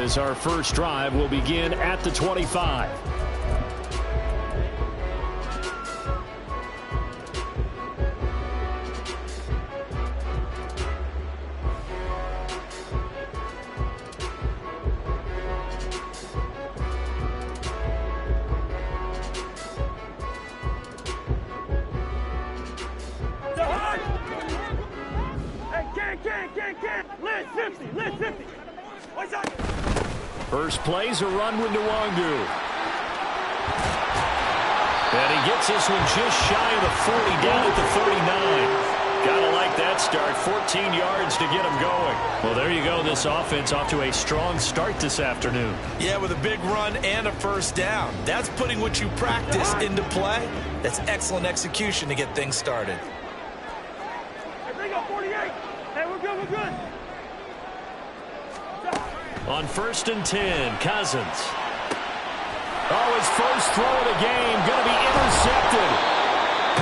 as our first drive will begin at the 25. First play's a run with Nwangu. And he gets this one just shy of the 40, down at the 39. Gotta like that start. 14 yards to get him going. Well, there you go. This offense off to a strong start this afternoon. Yeah, with a big run and a first down. That's putting what you practice into play. That's excellent execution to get things started. Hey, bring up 48. Hey, we're good, we're good. On 1st and 10, Cousins. Oh, his first throw of the game going to be intercepted.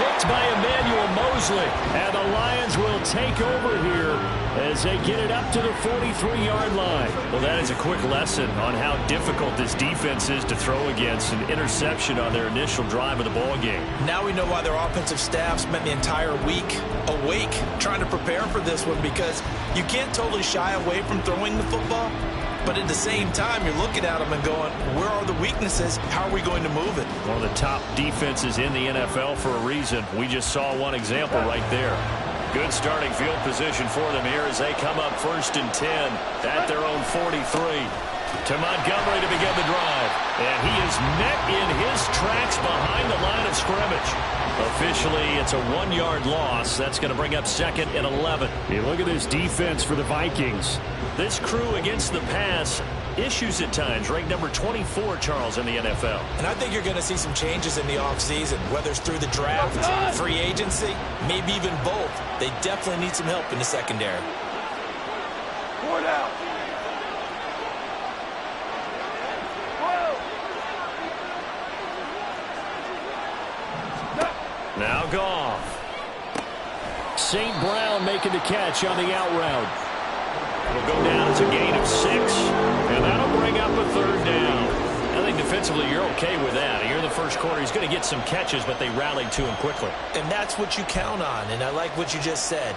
Picked by Emmanuel Mosley. And the Lions will take over here as they get it up to the 43-yard line. Well, that is a quick lesson on how difficult this defense is to throw against. An interception on their initial drive of the ball game. Now we know why their offensive staff spent the entire week awake trying to prepare for this one, because you can't totally shy away from throwing the football. But at the same time, you're looking at them and going, where are the weaknesses? How are we going to move it? One of the top defenses in the NFL for a reason. We just saw one example right there. Good starting field position for them here as they come up 1st and 10 at their own 43. To Montgomery to begin the drive. And he is met in his tracks behind the line of scrimmage. Officially, it's a 1-yard loss. That's going to bring up 2nd and 11. You look at this defense for the Vikings. This crew against the pass, issues at times. Ranked number 24, Charles, in the NFL. And I think you're going to see some changes in the offseason, whether it's through the draft, free agency, maybe even both. They definitely need some help in the secondary. 4 down. Now Goff. St. Brown making the catch on the out route. It'll go down as a gain of 6, and that'll bring up a 3rd down. I think defensively you're okay with that. Here in the first quarter, he's going to get some catches, but they rallied to him quickly. And that's what you count on, and I like what you just said.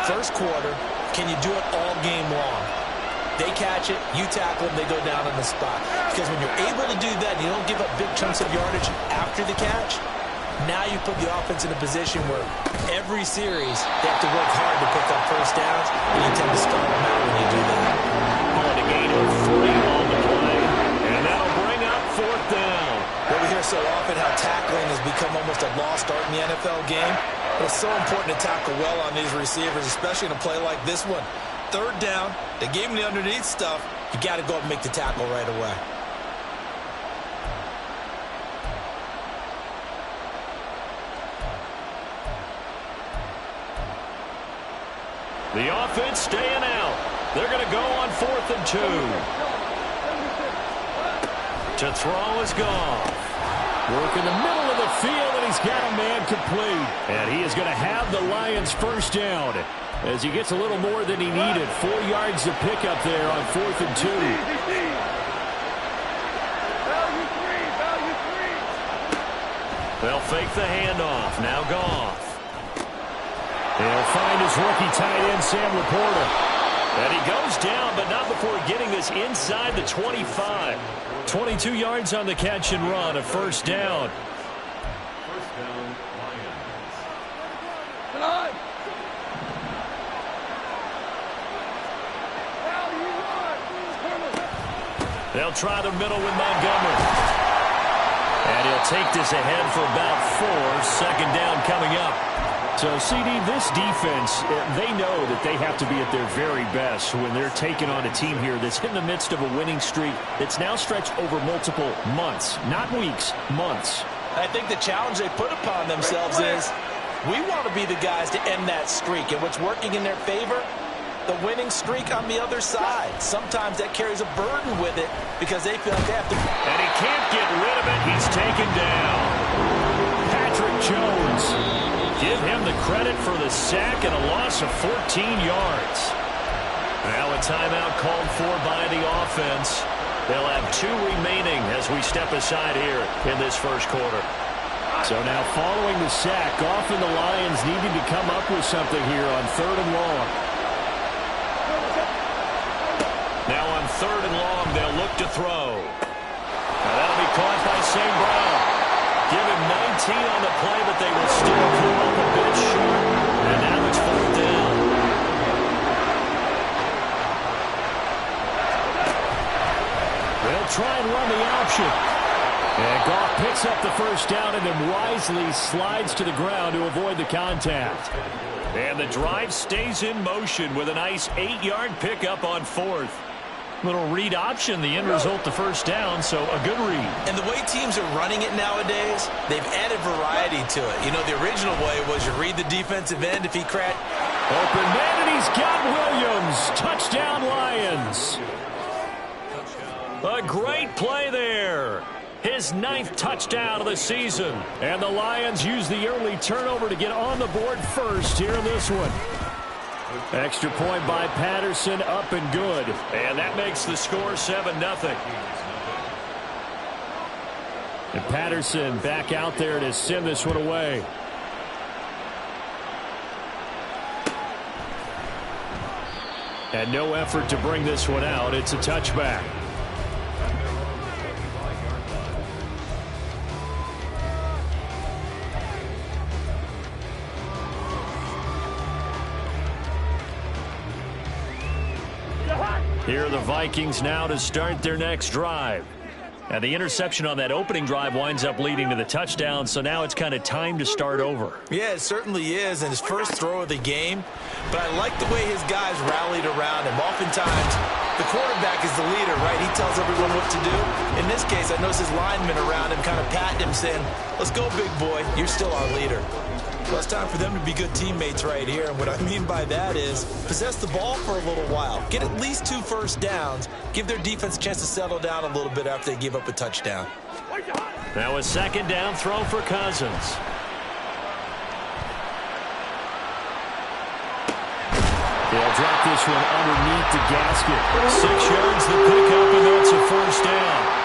First quarter, can you do it all game long? They catch it, you tackle them, they go down on the spot. Because when you're able to do that, you don't give up big chunks of yardage after the catch. Now you put the offense in a position where every series they have to work hard to pick up first downs, and you tend to stall them out when you do that. On a gain of 3 on the play, and that'll bring up 4th down. Well, we hear so often how tackling has become almost a lost art in the NFL game, but it's so important to tackle well on these receivers, especially in a play like this one. 3rd down, they gave him the underneath stuff. You got to go up and make the tackle right away. The offense staying out. They're going to go on 4th and 2. To throw is Goff. Work in the middle of the field, and he's got a man complete. And he is going to have the Lions first down as he gets a little more than he needed. 4 yards to pick up there on 4th and 2. They'll fake the handoff. Now Goff. He'll find his rookie tight end, Sam Laporta. And he goes down, but not before getting this inside the 25. 22 yards on the catch and run, a 1st down. First down, Lions. They'll try the middle with Montgomery. And he'll take this ahead for about 4. 2nd down coming up. So, CD, this defense, they know that they have to be at their very best when they're taking on a team here that's in the midst of a winning streak that's now stretched over multiple months, not weeks, months. I think the challenge they put upon themselves is we want to be the guys to end that streak. And what's working in their favor? The winning streak on the other side. Sometimes that carries a burden with it because they feel like they have to. And he can't get rid of it. He's taken down. Patrick Jones. Give him the credit for the sack and a loss of 14 yards. Now a timeout called for by the offense. They'll have 2 remaining as we step aside here in this first quarter. So now following the sack, often the Lions needing to come up with something here on 3rd and long. Now on 3rd and long, they'll look to throw. Now that'll be caught by St. Brown. Give him 19 on the play, but they will still come up a bit short. And now it's 4th down. They'll try and run the option. And Goff picks up the first down and then wisely slides to the ground to avoid the contact. And the drive stays in motion with a nice 8-yard pickup on 4th. Little read option, the end result, the first down, so a good read. And the way teams are running it nowadays, they've added variety to it. You know, the original way was you read the defensive end if he cracked. Open man, and he's got Williams. Touchdown, Lions. A great play there. His 9th touchdown of the season. And the Lions use the early turnover to get on the board first here in this one. Extra point by Patterson, up and good. And that makes the score 7-0. And Patterson back out there to send this one away. And no effort to bring this one out. It's a touchback. Here are the Vikings now to start their next drive. And the interception on that opening drive winds up leading to the touchdown, so now it's kind of time to start over. Yeah, it certainly is, and his first throw of the game. But I like the way his guys rallied around him. Oftentimes, the quarterback is the leader, right? He tells everyone what to do. In this case, I noticed his linemen around him kind of patting him, saying, "Let's go, big boy. You're still our leader." Well, it's time for them to be good teammates right here. And what I mean by that is possess the ball for a little while. Get at least 2 first downs. Give their defense a chance to settle down a little bit after they give up a touchdown. Now a 2nd down throw for Cousins. They'll drop this one underneath the gasket. 6 yards the pickup, and that's a first down.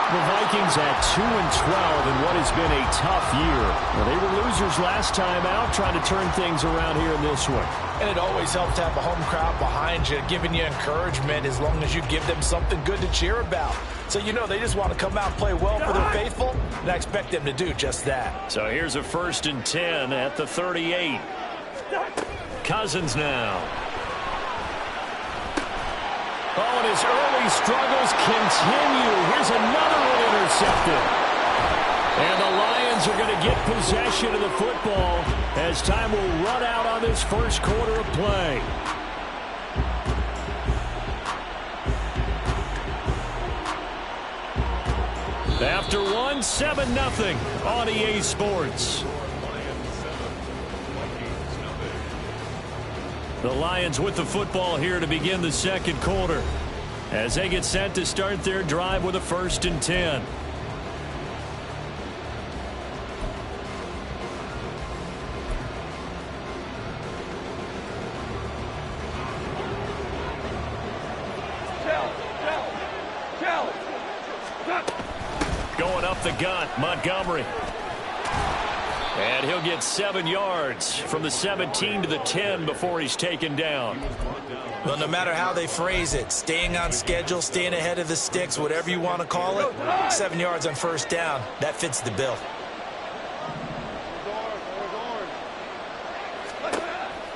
The Vikings at 2-12 in what has been a tough year. Well, they were losers last time out, trying to turn things around here in this one. And it always helps to have a home crowd behind you, giving you encouragement as long as you give them something good to cheer about. So, you know, they just want to come out and play well for their faithful, and I expect them to do just that. So here's a 1st and 10 at the 38. Cousins now. Oh, and his early struggles continue. Here's another one intercepted. And the Lions are going to get possession of the football as time will run out on this first quarter of play. After one, 7-0 on EA Sports. The Lions with the football here to begin the second quarter as they get set to start their drive with a 1st and 10. Going up the gut, Montgomery. And he'll get 7 yards from the 17 to the 10 before he's taken down. Well, no matter how they phrase it, staying on schedule, staying ahead of the sticks, whatever you want to call it, 7 yards on first down, that fits the bill.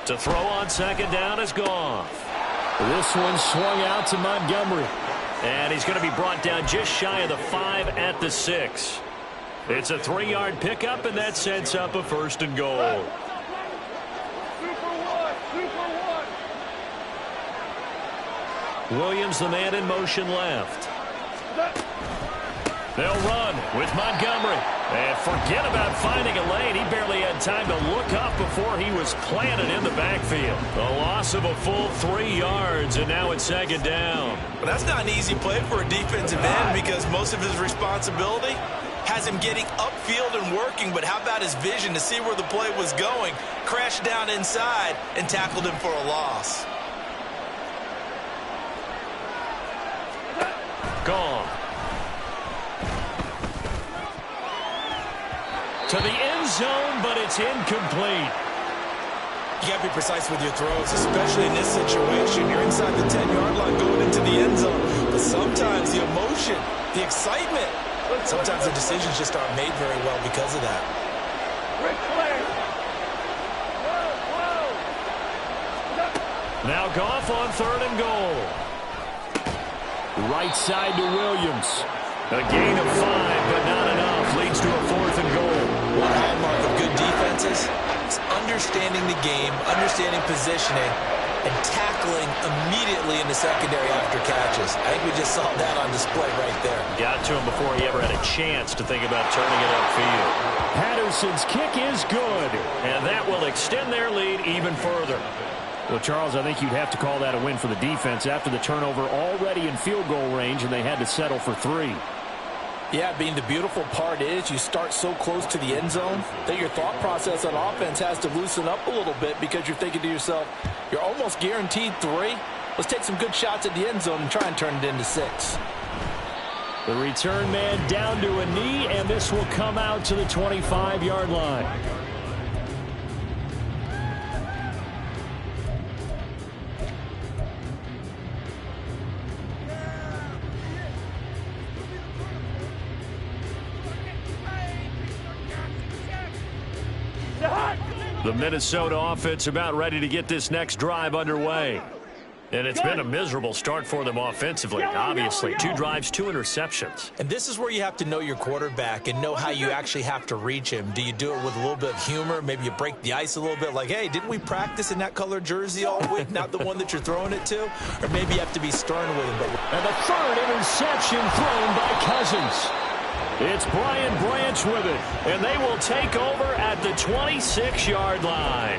To throw on 2nd down is Goff. This one swung out to Montgomery. And he's going to be brought down just shy of the 5 at the 6. It's a 3-yard pickup, and that sets up a 1st and goal. Williams, the man in motion left. They'll run with Montgomery. And forget about finding a lane. He barely had time to look up before he was planted in the backfield. A loss of a full 3 yards, and now it's 2nd down. But that's not an easy play for a defensive end because most of his responsibility has him getting upfield and working, but how about his vision to see where the play was going, crashed down inside, and tackled him for a loss. Gone. To the end zone, but it's incomplete. You got to be precise with your throws, especially in this situation. You're inside the 10-yard line going into the end zone. But sometimes the emotion, the excitement, sometimes the decisions just aren't made very well because of that. Now Goff on 3rd and goal. Right side to Williams. A gain of 5, but not enough. Leads to a 4th and goal. One hallmark of good defenses is understanding the game, understanding positioning, and tackling immediately in the secondary after catches. I think we just saw that on display right there. Got to him before he ever had a chance to think about turning it upfield. Patterson's kick is good. And that will extend their lead even further. Well, Charles, I think you'd have to call that a win for the defense after the turnover already in field goal range, and they had to settle for 3. Yeah, Bean, the beautiful part is you start so close to the end zone that your thought process on offense has to loosen up a little bit because you're thinking to yourself, you're almost guaranteed 3. Let's take some good shots at the end zone and try and turn it into 6. The return man down to a knee, and this will come out to the 25-yard line. The Minnesota offense about ready to get this next drive underway. And it's been a miserable start for them offensively, obviously. 2 drives, 2 interceptions. And this is where you have to know your quarterback and know how you actually have to reach him. Do you do it with a little bit of humor? Maybe you break the ice a little bit like, hey, didn't we practice in that colored jersey all week, not the one that you're throwing it to? Or maybe you have to be stern with him. And the 3rd interception thrown by Cousins. It's Brian Branch with it, and they will take over at the 26-yard line.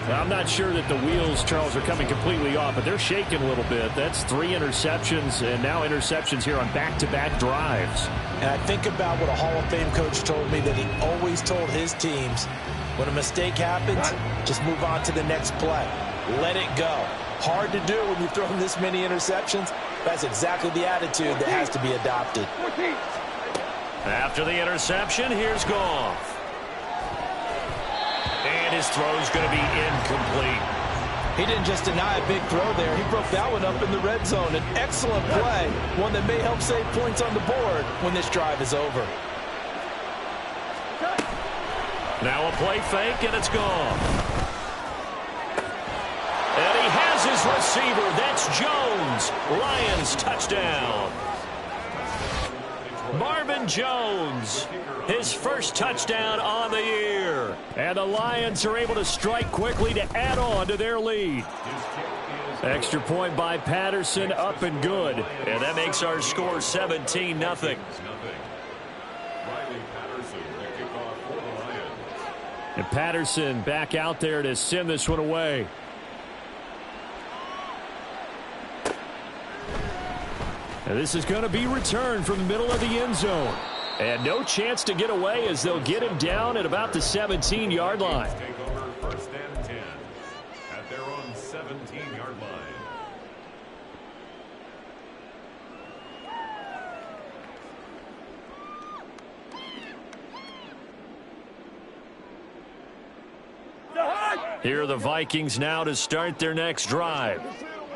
Now, I'm not sure that the wheels, Charles, are coming completely off, but they're shaking a little bit. That's 3 interceptions, and now interceptions here on back-to-back drives. And I think about what a Hall of Fame coach told me that he always told his teams, when a mistake happens, just move on to the next play. Let it go. Hard to do when you've thrown this many interceptions. That's exactly the attitude that has to be adopted. After the interception, here's Goff. And his throw's going to be incomplete. He didn't just deny a big throw there. He broke that one up in the red zone. An excellent play, one that may help save points on the board when this drive is over. Now a play fake, and it's gone. And he has his receiver. That's Jones. Lions touchdown. Marvin Jones, his first touchdown on the year. And the Lions are able to strike quickly to add on to their lead. Extra point by Patterson, up and good. And that makes our score 17-0. And Patterson back out there to send this one away. And this is going to be returned from the middle of the end zone. And no chance to get away as they'll get him down at about the 17-yard line. Take over 1st and 10 at their own 17-yard line. Here are the Vikings now to start their next drive.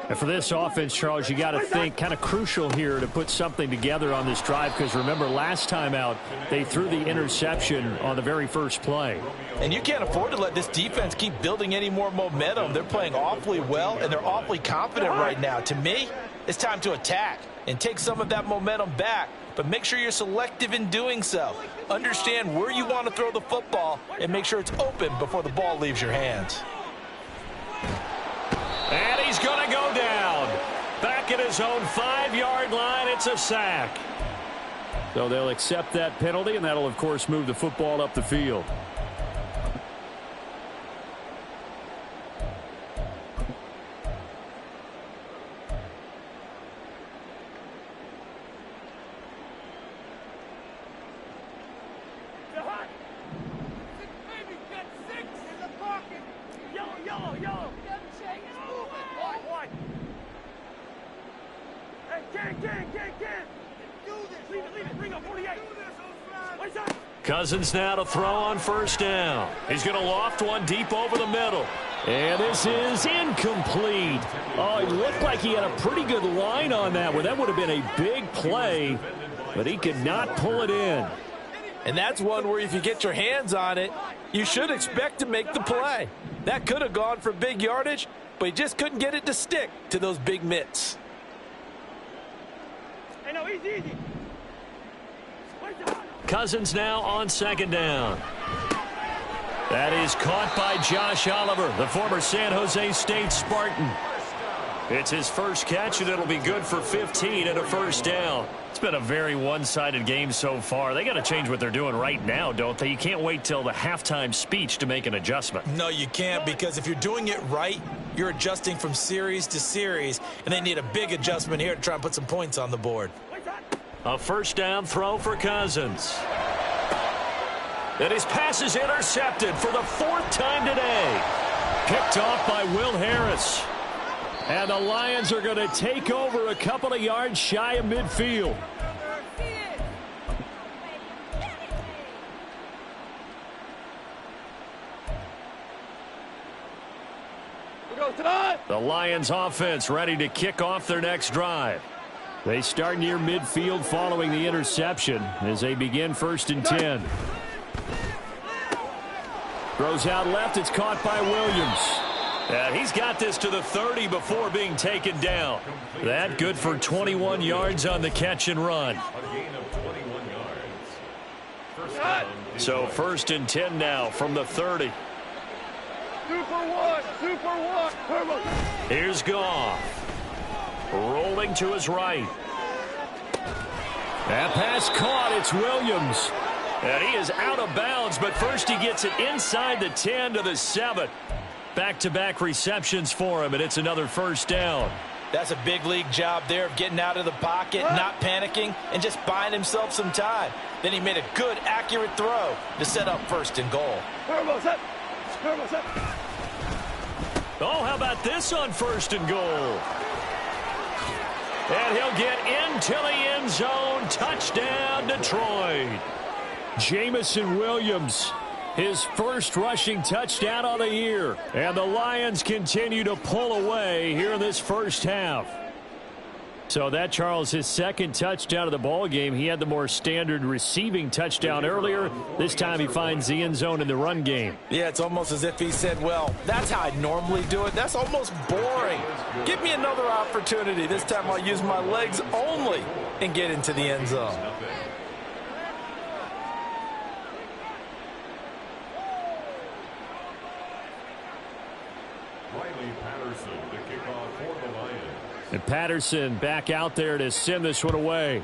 And for this offense, Charles, you got to think kind of crucial here to put something together on this drive, because remember last time out they threw the interception on the very first play. And you can't afford to let this defense keep building any more momentum. They're playing awfully well, and they're awfully confident right now. To me, it's time to attack and take some of that momentum back, but make sure you're selective in doing so. Understand where you want to throw the football and make sure it's open before the ball leaves your hands. And he's going to go down. Back at his own 5-yard line, it's a sack. So they'll accept that penalty, and that'll, of course, move the football up the field. King. Leave it. Bring up 48. What's that? Cousins now to throw on first down. He's going to loft one deep over the middle. And this is incomplete. Oh, it looked like he had a pretty good line on that one. That would have been a big play, but he could not pull it in. And that's one where if you get your hands on it, you should expect to make the play. That could have gone for big yardage, but he just couldn't get it to stick to those big mitts. Hey, no, easy. Cousins now on second down. That is caught by Josh Oliver, the former San Jose State Spartan. It's his first catch, and it'll be good for 15 and a first down. It's been a very one-sided game so far. They got to change what they're doing right now, don't they? You can't wait till the halftime speech to make an adjustment. No, you can't, because if you're doing it right, you're adjusting from series to series, and they need a big adjustment here to try and put some points on the board. A first down throw for Cousins. And his pass is intercepted for the fourth time today. Picked off by Will Harris. And the Lions are going to take over a couple of yards shy of midfield. The Lions offense ready to kick off their next drive. They start near midfield following the interception as they begin first and 10. Throws out left. It's caught by Williams. And he's got this to the 30 before being taken down. That good for 21 yards on the catch and run. A gain of 21 yards. First down. So first and 10 now from the 30. Super one. Here's Goff. Rolling to his right. That pass caught. It's Williams. And he is out of bounds, but first he gets it inside the 10 to the 7. Back-to-back receptions for him, and it's another first down. That's a big league job there of getting out of the pocket, not panicking, and just buying himself some time. Then he made a good, accurate throw to set up first and goal. Oh, how about this on first and goal? And he'll get into the end zone. Touchdown, Detroit. Jamison Williams, his first rushing touchdown on the year. And the Lions continue to pull away here in this first half. So that, Charles, his second touchdown of the ball game. He had the more standard receiving touchdown earlier. This time he finds the end zone in the run game. Yeah, it's almost as if he said, well, that's how I normally do it. That's almost boring. Give me another opportunity. This time I'll use my legs only and get into the end zone. Riley Patterson, the kickoff for the Lions. And Patterson back out there to send this one away.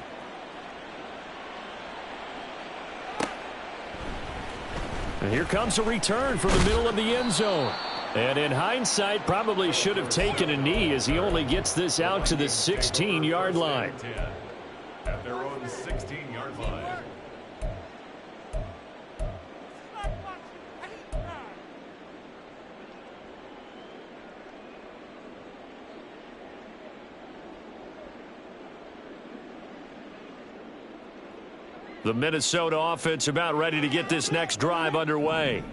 And here comes a return from the middle of the end zone. And in hindsight, probably should have taken a knee as he only gets this out to the 16-yard line. At their own 16-yard line. The Minnesota offense about ready to get this next drive underway.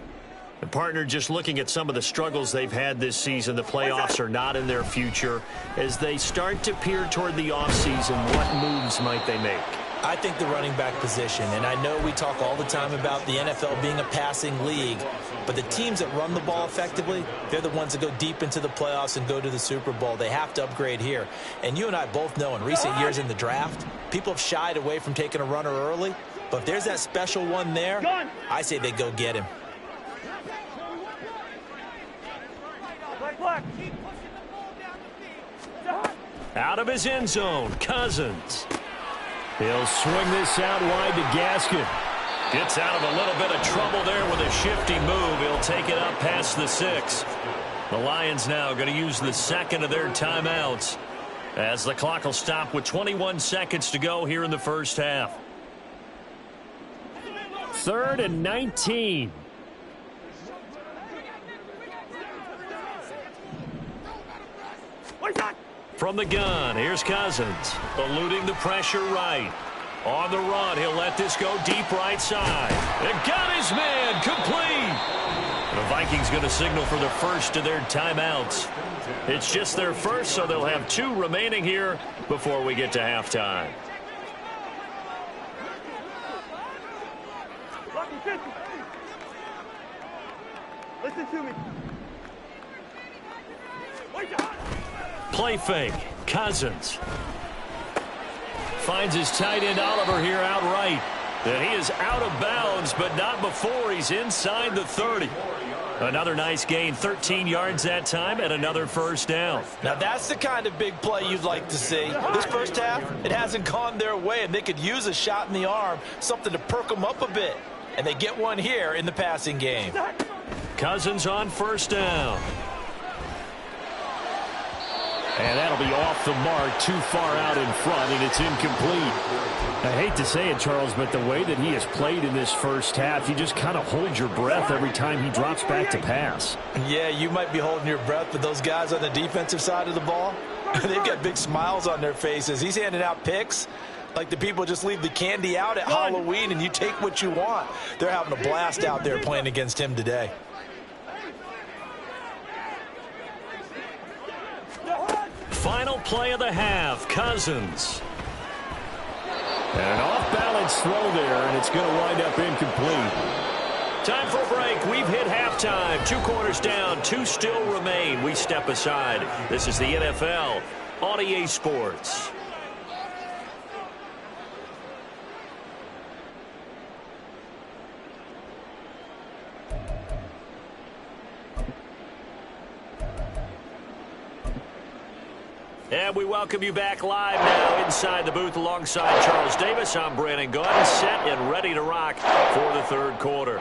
And partner, just looking at some of the struggles they've had this season, the playoffs are not in their future. As they start to peer toward the offseason, what moves might they make? I think the running back position, and I know we talk all the time about the NFL being a passing league, but the teams that run the ball effectively, they're the ones that go deep into the playoffs and go to the Super Bowl. They have to upgrade here. And you and I both know in recent years in the draft, people have shied away from taking a runner early, but if there's that special one there, I say they go get him. Out of his end zone, Cousins. He'll swing this out wide to Gaskin. Gets out of a little bit of trouble there with a shifty move. He'll take it up past the 6. The Lions now going to use the second of their timeouts as the clock will stop with 21 seconds to go here in the first half. 3rd and 19. From the gun, here's Cousins. Eluding the pressure right. On the run, he'll let this go deep right side. And got his man complete. The Vikings going to signal for the first of their timeouts. It's just their first, so they'll have 2 remaining here before we get to halftime. Listen to me. Play fake. Cousins finds his tight end Oliver here outright. And he is out of bounds, but not before he's inside the 30. Another nice gain, 13 yards that time, and another first down. Now that's the kind of big play you'd like to see. This first half, it hasn't gone their way, and they could use a shot in the arm, something to perk them up a bit. And they get one here in the passing game. Cousins on first down. And that'll be off the mark, too far out in front, and it's incomplete. I hate to say it, Charles, but the way that he has played in this first half, you just kind of hold your breath every time he drops back to pass. Yeah, you might be holding your breath, but those guys on the defensive side of the ball, they've got big smiles on their faces. He's handing out picks like the people just leave the candy out at Halloween and you take what you want. They're having a blast out there playing against him today. Final play of the half, Cousins. An off-balance throw there, and it's going to wind up incomplete. Time for a break. We've hit halftime. 2 quarters down, 2 still remain. We step aside. This is the NFL on EA Sports. And we welcome you back live now inside the booth alongside Charles Davis. I'm Brandon Gaudin, set and ready to rock for the third quarter.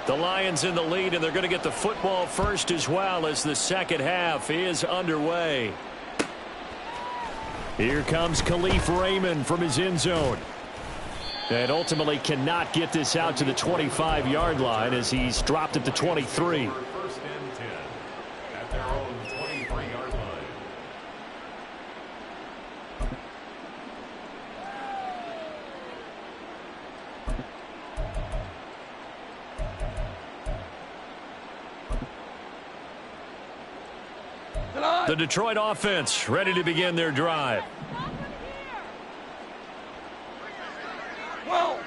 The Lions in the lead, and they're going to get the football first as well as the second half is underway. Here comes Khalif Raymond from his end zone. And ultimately cannot get this out to the 25-yard line as he's dropped at the 23. First and 10 at their own 23-yard line. The Detroit offense ready to begin their drive. 12.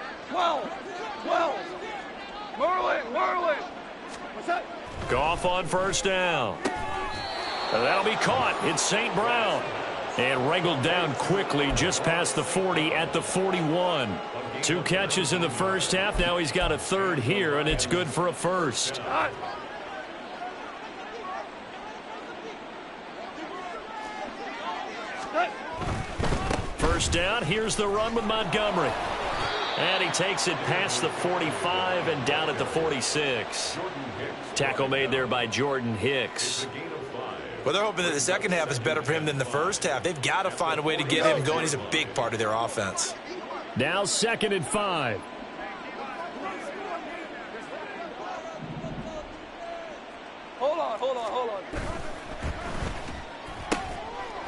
Marlin. What's that? Goff on first down. That'll be caught. It's St. Brown. And wrangled down quickly just past the 40 at the 41. 2 catches in the first half. Now he's got a third here, and it's good for a first. First down. Here's the run with Montgomery. And he takes it past the 45 and down at the 46. Tackle made there by Jordan Hicks. Well, they're hoping that the second half is better for him than the first half. They've got to find a way to get him going. He's a big part of their offense. Now 2nd and 5. Hold on.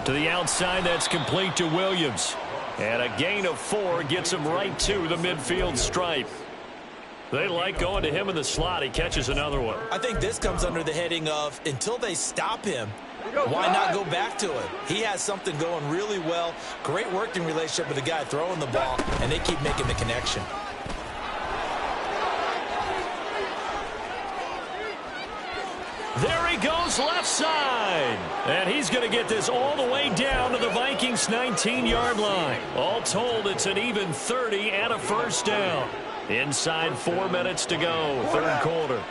To the outside, that's complete to Williams. And a gain of 4 gets him right to the midfield stripe. They like going to him in the slot. He catches another one. I think this comes under the heading of until they stop him, why not go back to him? He has something going really well. Great working relationship with the guy throwing the ball, and they keep making the connection. There he goes left side. And he's going to get this all the way down to the Vikings' 19-yard line. All told, it's an even 30 and a first down. Inside 4 minutes to go, third quarter.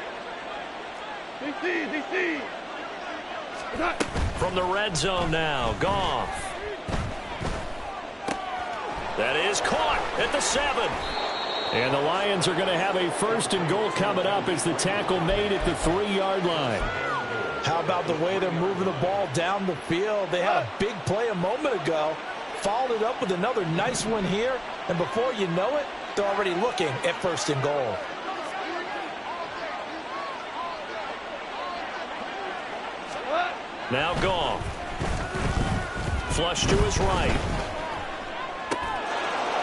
DC. From the red zone now, Goff. That is caught at the 7. And the Lions are going to have a 1st and goal coming up as the tackle made at the 3-yard line. How about the way they're moving the ball down the field? They had a big play a moment ago, followed it up with another nice one here, and before you know it, they're already looking at 1st and goal. Now Goff. Flush to his right.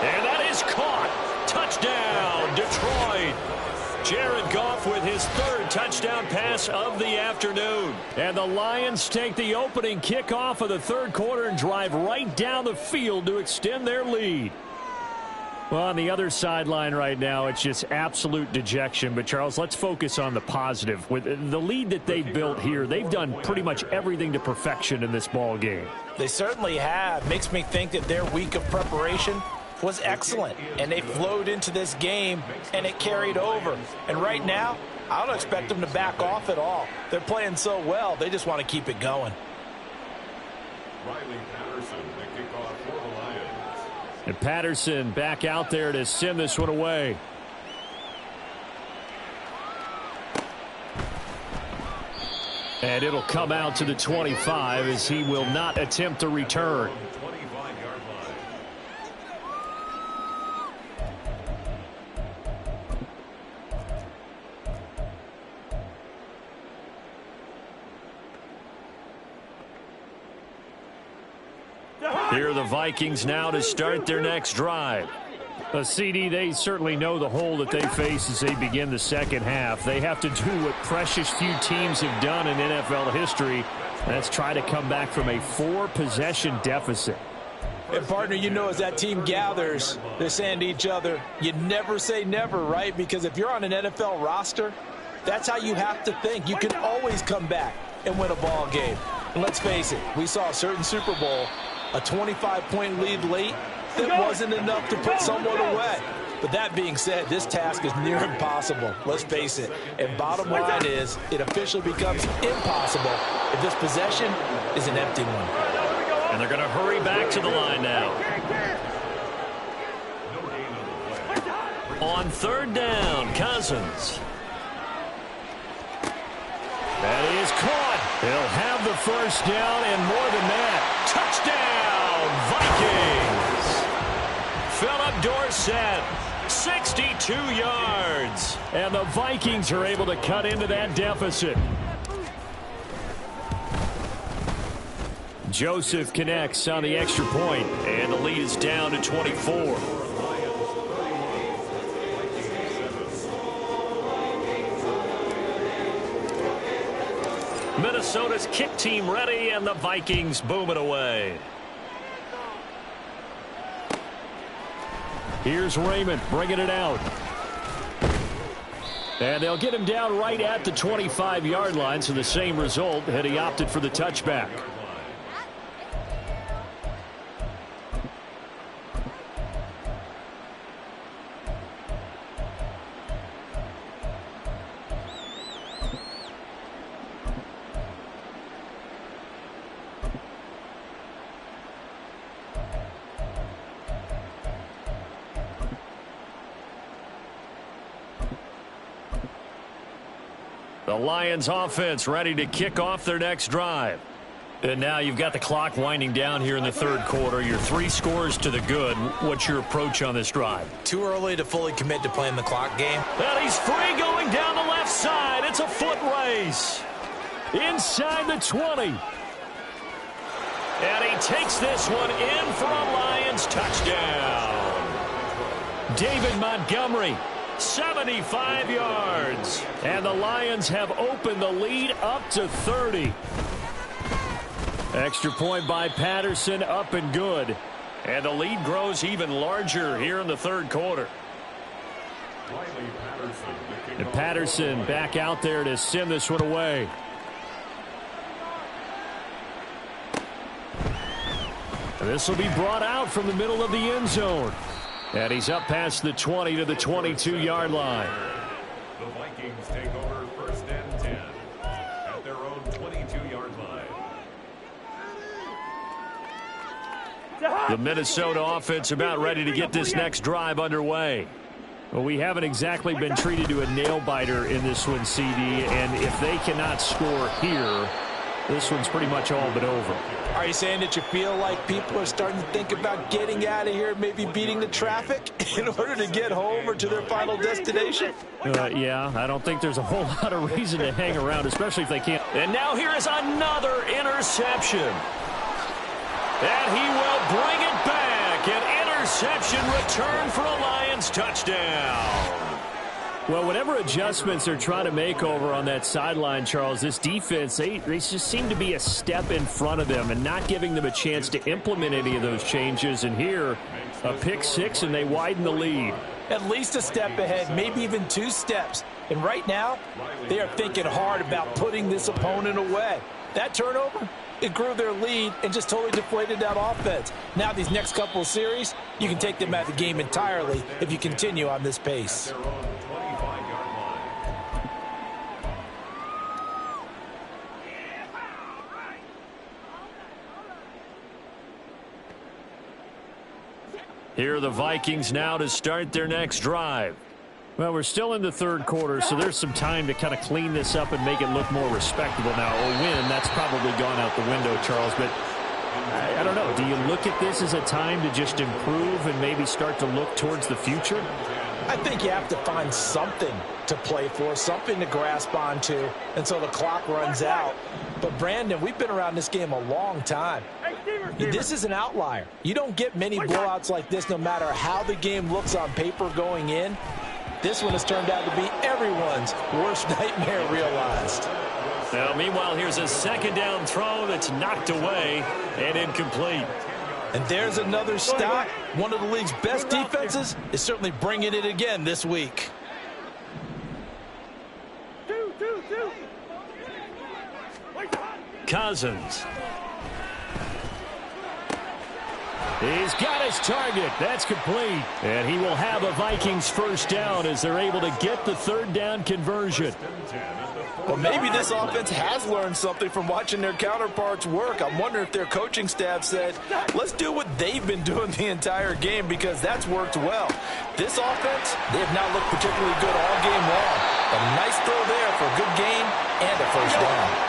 And that is caught. Touchdown, Detroit. Jared Goff with his third touchdown pass of the afternoon. And the Lions take the opening kickoff of the third quarter and drive right down the field to extend their lead. Well, on the other sideline right now, it's just absolute dejection. But, Charles, let's focus on the positive. With the lead that they've built here, they've done pretty much everything to perfection in this ball game. They certainly have. Makes me think that their week of preparation was excellent, and they flowed into this game, and it carried over. And right now, I don't expect them to back off at all. They're playing so well, they just want to keep it going. Riley Patterson, the kickoff for the Lions. And Patterson back out there to send this one away. And it'll come out to the 25 as he will not attempt to return. Here are the Vikings now to start their next drive. CD, they certainly know the hole that they face as they begin the second half. They have to do what precious few teams have done in NFL history. That's try to come back from a 4-possession deficit. And, partner, you know, as that team gathers, they're saying to each other, you never say never, right? Because if you're on an NFL roster, that's how you have to think. You can always come back and win a ball game. And let's face it, we saw a certain Super Bowl, a 25-point lead late, that wasn't enough to put someone away. But that being said, this task is near impossible. Let's face it. And bottom line is, it officially becomes impossible if this possession is an empty one. And they're going to hurry back to the line now. On third down, Cousins. That is caught. He'll have the first down and more than that. Touchdown, Vikings. Philip Dorsett, 62 yards. And the Vikings are able to cut into that deficit. Joseph connects on the extra point, and the lead is down to 24. Minnesota's kick team ready, and the Vikings boom it away. Here's Raymond bringing it out. And they'll get him down right at the 25-yard line, so the same result had he opted for the touchback. The Lions offense ready to kick off their next drive. And now you've got the clock winding down here in the third quarter. Your 3 scores to the good. What's your approach on this drive? Too early to fully commit to playing the clock game. And he's free going down the left side. It's a foot race. Inside the 20. And he takes this one in for a Lions touchdown. David Montgomery, 75 yards. And the Lions have opened the lead up to 30. Extra point by Patterson, up and good. And the lead grows even larger here in the third quarter. And Patterson back out there to send this one away. And this will be brought out from the middle of the end zone. And he's up past the 20 to the 22-yard line. The Vikings take over first and 10 at their own 22-yard line. The Minnesota offense about ready to get this next drive underway. Well, we haven't exactly been treated to a nail-biter in this one, CD, and if they cannot score here, this one's pretty much all but over. Are you saying that you feel like people are starting to think about getting out of here, maybe beating the traffic in order to get home or to their final destination? Yeah, I don't think there's a whole lot of reason to hang around, especially if they can't. And now here is another interception. And he will bring it back. An interception return for a Lions touchdown. Well, whatever adjustments they're trying to make over on that sideline, Charles, this defense, they just seem to be a step in front of them and not giving them a chance to implement any of those changes. And here, a pick six, and they widen the lead. At least a step ahead, maybe even 2 steps. And right now, they are thinking hard about putting this opponent away. That turnover, it grew their lead and just totally deflated that offense. Now these next couple of series, you can take them out of the game entirely if you continue on this pace. Here are the Vikings now to start their next drive. Well, we're still in the third quarter, so there's some time to kind of clean this up and make it look more respectable. Now, a win, that's probably gone out the window, Charles, but I don't know. Do you look at this as a time to just improve and maybe start to look towards the future? I think you have to find something to play for, something to grasp onto until the clock runs out. But, Brandon, we've been around this game a long time. This is an outlier. You don't get many blowouts like this no matter how the game looks on paper going in. This one has turned out to be everyone's worst nightmare realized. Now, meanwhile, here's a second down throw that's knocked away and incomplete. And there's another stop. One of the league's best defenses is certainly bringing it again this week. Cousins. He's got his target. That's complete. And he will have a Vikings first down as they're able to get the third down conversion. Well, maybe this offense has learned something from watching their counterparts work. I'm wondering if their coaching staff said, let's do what they've been doing the entire game because that's worked well. This offense, they have not looked particularly good all game long. A nice throw there for a good gain and a first down.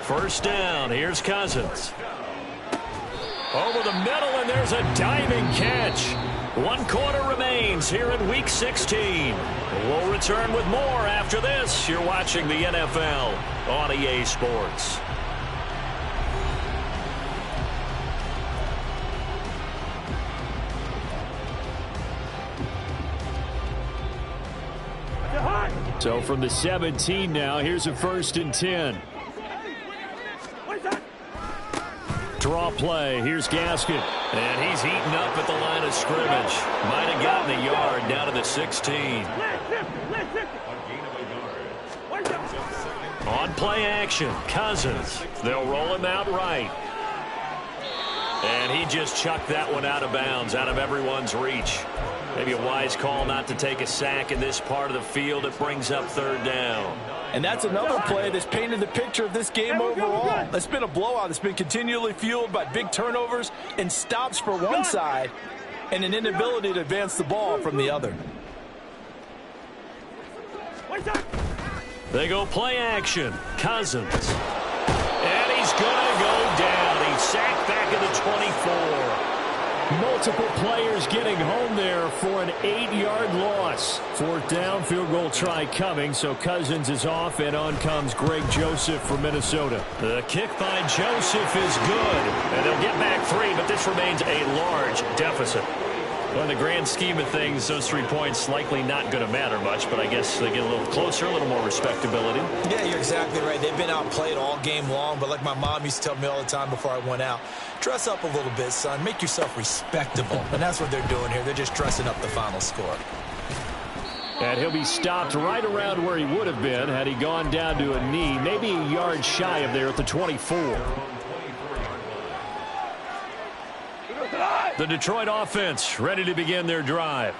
First down. Here's Cousins. Over the middle, and there's a diving catch. 1 quarter remains here in Week 16. We'll return with more after this. You're watching the NFL on EA Sports. So from the 17 now, here's a 1st and 10. Draw play. Here's Gaskin. And he's heating up at the line of scrimmage. Might have gotten a yard down to the 16. On play action, Cousins. They'll roll him out right. And he just chucked that one out of bounds, out of everyone's reach. Maybe a wise call not to take a sack in this part of the field. It brings up third down. And that's another play that's painted the picture of this game overall. It's been a blowout. It's been continually fueled by big turnovers and stops for one side and an inability to advance the ball from the other. They go play action. Cousins. And he's going to go down. He's sacked back at the 24. Multiple players getting home there for an 8-yard loss. 4th down, field goal try coming, so Cousins is off, and on comes Greg Joseph from Minnesota. The kick by Joseph is good, and they'll get back 3, but this remains a large deficit. Well, in the grand scheme of things, those 3 points likely not going to matter much, but I guess they get a little closer, a little more respectability. Yeah, you're exactly right. They've been outplayed all game long, but like my mom used to tell me all the time before I went out, dress up a little bit, son. Make yourself respectable. And that's what they're doing here. They're just dressing up the final score. And he'll be stopped right around where he would have been had he gone down to a knee, maybe a yard shy of there at the 24. The Detroit offense ready to begin their drive.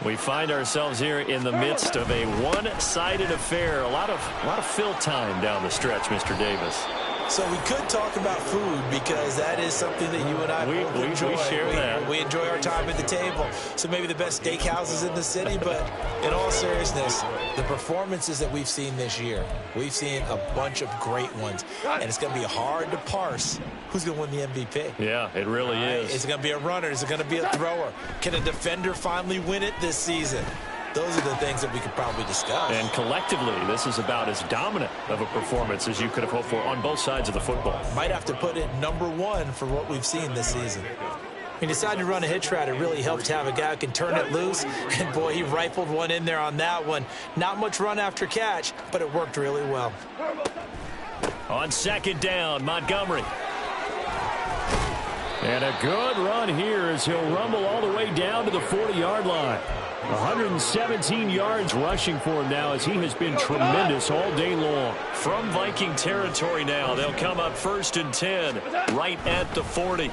We find ourselves here in the midst of a one-sided affair. A lot of fill time down the stretch, Mr. Davis. So we could talk about food because that is something that you and I both enjoy. We share that. We enjoy our time at the table. So maybe the best steakhouses in the city, but in all seriousness, the performances that we've seen this year, we've seen a bunch of great ones. And it's going to be hard to parse who's going to win the MVP. Yeah, it really is. Is it going to be a runner? Is it going to be a thrower? Can a defender finally win it this season? Those are the things that we could probably discuss. And collectively, this is about as dominant of a performance as you could have hoped for on both sides of the football. Might have to put it #1 for what we've seen this season. He decided to run a hitch route. It really helped to have a guy who can turn it loose. And, boy, he rifled one in there on that one. Not much run after catch, but it worked really well. On second down, Montgomery. And a good run here as he'll rumble all the way down to the 40-yard line. 117 yards rushing for him now as he has been tremendous all day long. From Viking territory now, they'll come up 1st and 10, right at the 40.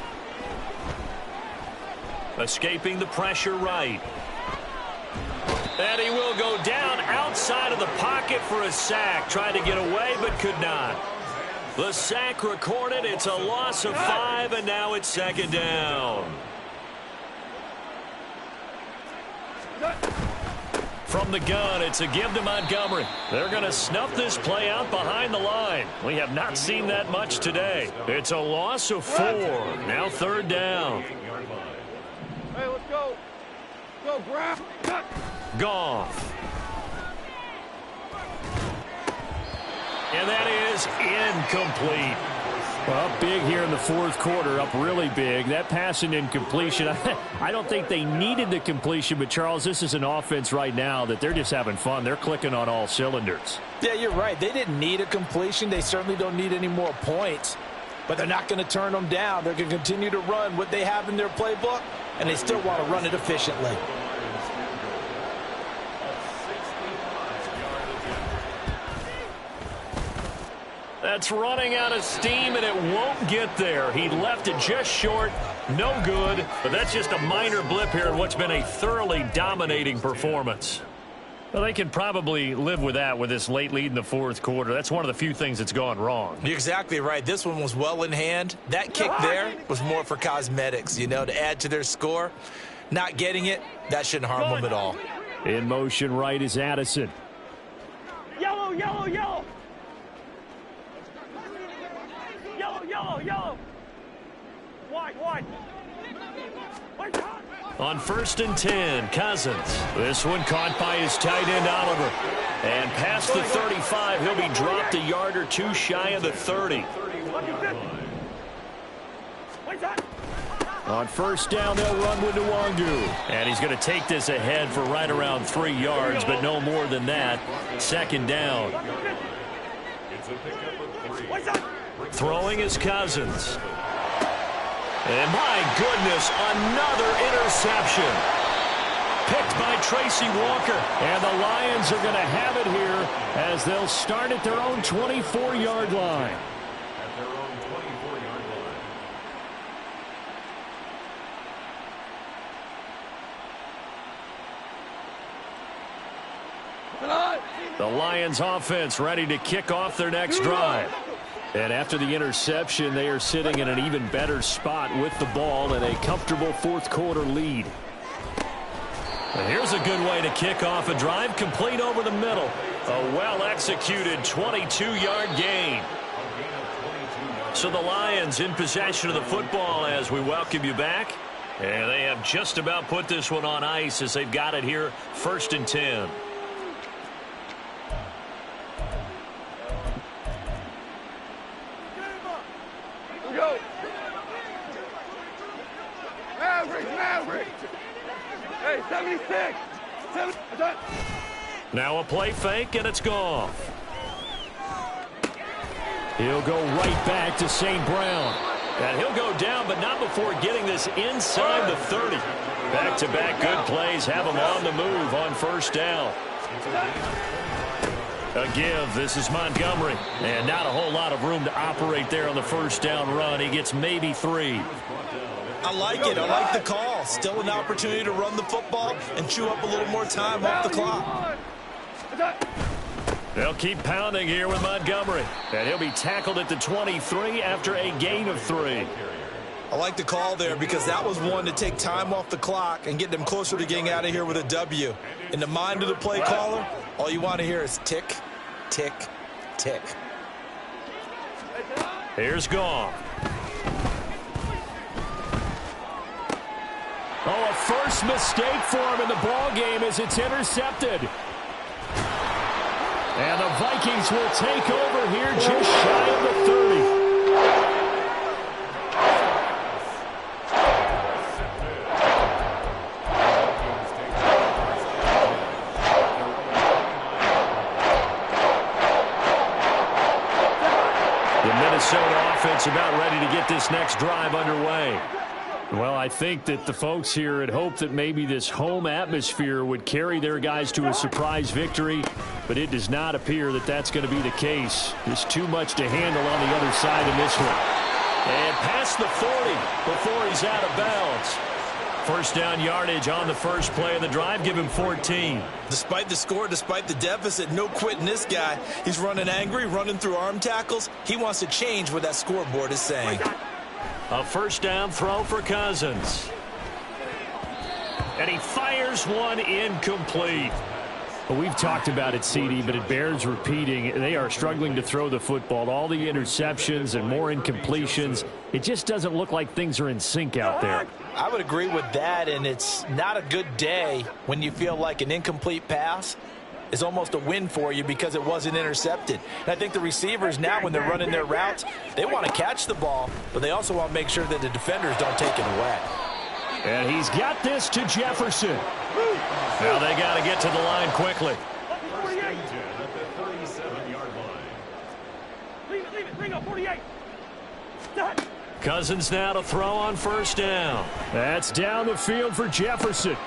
Escaping the pressure right. And he will go down outside of the pocket for a sack. Tried to get away, but could not. The sack recorded. It's a loss of 5, and now it's 2nd down. From the gun, it's a give to Montgomery. They're going to snuff this play out behind the line. We have not seen that much today. It's a loss of 4. Now 3rd down. Hey, let's go. Go, grab. Goff. And that is incomplete. Well, up big here in the 4th quarter, up really big. That pass and incompletion, I don't think they needed the completion, but, Charles, this is an offense right now that they're just having fun. They're clicking on all cylinders. Yeah, you're right. They didn't need a completion. They certainly don't need any more points, but they're not going to turn them down. They're going to continue to run what they have in their playbook, and they still want to run it efficiently. That's running out of steam, and it won't get there. He left it just short. No good. But that's just a minor blip here in what's been a thoroughly dominating performance. Well, they can probably live with that with this late lead in the 4th quarter. That's one of the few things that's gone wrong. You're exactly right. This one was well in hand. That kick there was more for cosmetics, you know, to add to their score. Not getting it, that shouldn't harm them at all. In motion right is Addison. Yellow, yellow, yellow. Yellow, yellow, yellow. Wide, wide. On 1st and 10, Cousins. This one caught by his tight end, Oliver. And past the 35, he'll be dropped a yard or two shy of the 30. On 1st down, they'll run with Nwangu. And he's going to take this ahead for right around 3 yards, but no more than that. 2nd down. Throwing is Cousins. And my goodness, another interception. Picked by Tracy Walker. And the Lions are going to have it here as they'll start at their own 24-yard line. At their own 24-yard line. The Lions offense ready to kick off their next drive. And after the interception, they are sitting in an even better spot with the ball and a comfortable 4th quarter lead. And here's a good way to kick off a drive, complete over the middle. A well-executed 22-yard gain. So the Lions in possession of the football as we welcome you back. And they have just about put this one on ice as they've got it here, 1st and 10. Go. Maverick. Hey, 76. Now a play fake, and it's gone. He'll go right back to St. Brown. And he'll go down, but not before getting this inside the 30. Back-to-back good plays have him on the move on 1st down. A give. This is Montgomery. And not a whole lot of room to operate there on the 1st down run. He gets maybe 3. I like it. I like the call. Still an opportunity to run the football and chew up a little more time off the clock. They'll keep pounding here with Montgomery. And he'll be tackled at the 23 after a gain of 3. I like the call there because that was one to take time off the clock and get them closer to getting out of here with a W. In the mind of the play caller, all you want to hear is tick, tick, tick. Here's Goff. Oh, a first mistake for him in the ball game as it's intercepted. And the Vikings will take over here just shy of the 30. The Minnesota offense about ready to get this next drive underway. Well, I think that the folks here had hoped that maybe this home atmosphere would carry their guys to a surprise victory, but it does not appear that that's going to be the case. There's too much to handle on the other side in this one. And past the 40 before he's out of bounds. First down yardage on the first play of the drive. Give him 14. Despite the score, despite the deficit, no quitting this guy. He's running angry, running through arm tackles. He wants to change what that scoreboard is saying. A first down throw for Cousins. And he fires one incomplete. Well, we've talked about it, CD, but it bears repeating. They are struggling to throw the football. All the interceptions and more incompletions. It just doesn't look like things are in sync out there. I would agree with that, and it's not a good day when you feel like an incomplete pass is almost a win for you because it wasn't intercepted. And I think the receivers now, when they're running their routes, they want to catch the ball, but they also want to make sure that the defenders don't take it away. And he's got this to Jefferson. Now they got to get to the line quickly. 48. At the 37-yard line. Leave it. Bring up 48. Done. Cousins now to throw on first down. That's down the field for Jefferson.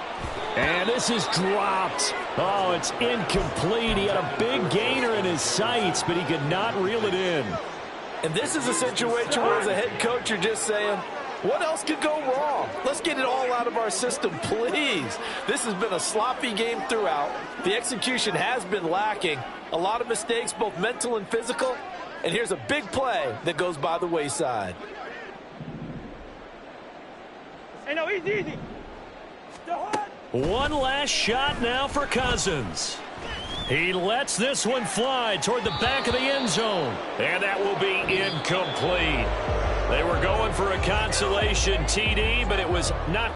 And this is dropped. Oh, it's incomplete. He had a big gainer in his sights, but he could not reel it in. And this is a situation where, as a head coach, you're just saying, what else could go wrong? Let's get it all out of our system, please. This has been a sloppy game throughout. The execution has been lacking. A lot of mistakes, both mental and physical. And here's a big play that goes by the wayside. Hey, no, easy. One last shot now for Cousins. He lets this one fly toward the back of the end zone. And that will be incomplete. They were going for a consolation TD, but it was not